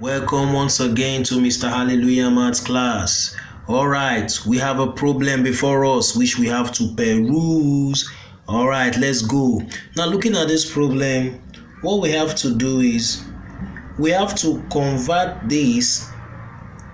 Welcome once again to Mr. Hallelujah Maths class. Alright, we have a problem before us which we have to peruse. Alright, let's go. Now looking at this problem, what we have to do is we have to convert this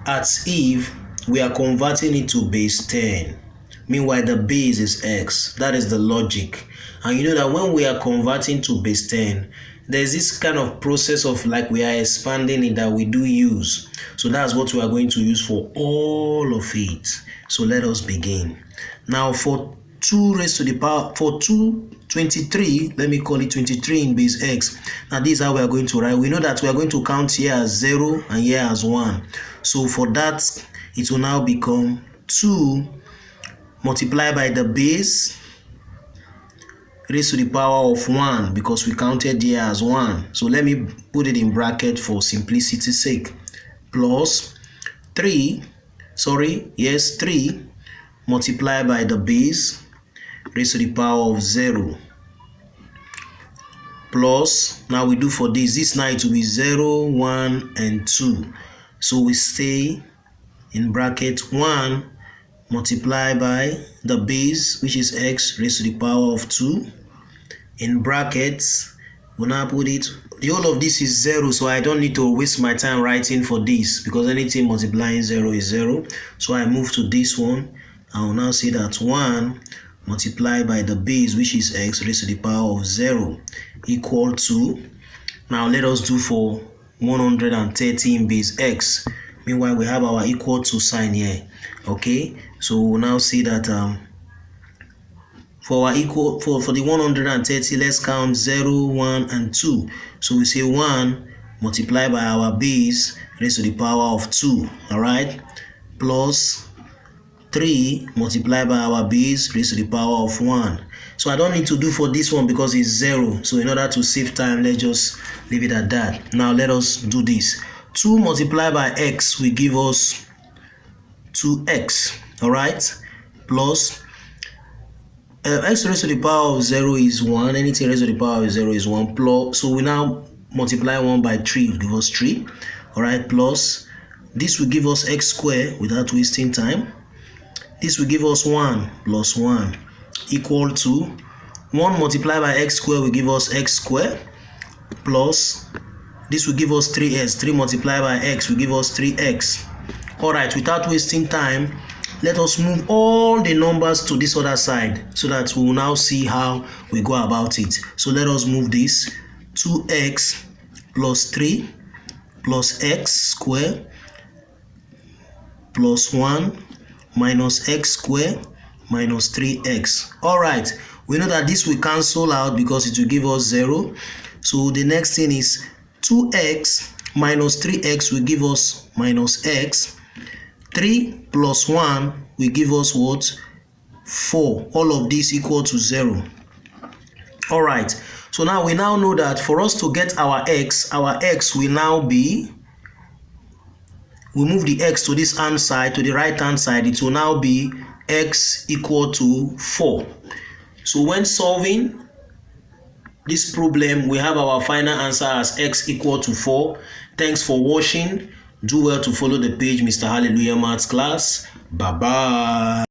as if we are converting it to base 10. Meanwhile, the base is x. That is the logic. And you know that when we are converting to base 10, there's this kind of process of like we are expanding it that we do use. So that's what we are going to use for all of it. So let us begin. Now for 2 raised to the power, for 23, let me call it 23 in base x. Now this is how we are going to write. We know that we are going to count here as 0 and here as 1. So for that, it will now become 2 multiplied by the base raised to the power of 1 because we counted here as 1. So let me put it in bracket for simplicity's sake. Plus 3 multiplied by the base raised to the power of 0. Plus, now we do for this now it will be 0, 1, and 2. So we stay in bracket 1 multiplied by the base, which is x raised to the power of 2. In brackets, we'll now put it, the whole of this is 0, so I don't need to waste my time writing for this because anything multiplying 0 is 0. So I move to this one. I will now say that 1 multiplied by the base, which is x raised to the power of 0, equal to, now let us do for 130 in base x. Meanwhile, we have our equal to sign here. Okay, so we'll now see that for our equal for the 130, let's count 0, 1, and 2. So we say 1 multiplied by our base raised to the power of 2. All right, plus 3 multiplied by our base raised to the power of 1. So I don't need to do for this one because it's 0. So in order to save time, let's just leave it at that. Now let us do this. 2 multiplied by x will give us 2x. All right, plus x raised to the power of 0 is 1. Anything raised to the power of 0 is 1. Plus, so we now multiply 1 by 3 will give us 3. All right, plus this will give us x squared without wasting time. This will give us 1 plus 1 equal to 1 multiplied by x squared will give us x squared, plus this will give us 3x. 3 multiplied by x will give us 3x. All right, without wasting time, let us move all the numbers to this other side so that we will now see how we go about it. So let us move this. 2x plus 3 plus x squared plus 1 minus x squared minus 3x. All right, we know that this will cancel out because it will give us 0. So the next thing is 2x minus 3x will give us minus x. 3 plus 1 will give us what? 4. All of this equal to 0. All right, so now we now know that for us to get our x will now be, we move the x to this hand side, to the right hand side, it will now be x equal to 4. So when solving this problem, we have our final answer as x equal to 4. Thanks for watching. Do well to follow the page Mr. Hallelujah Maths class. Bye bye.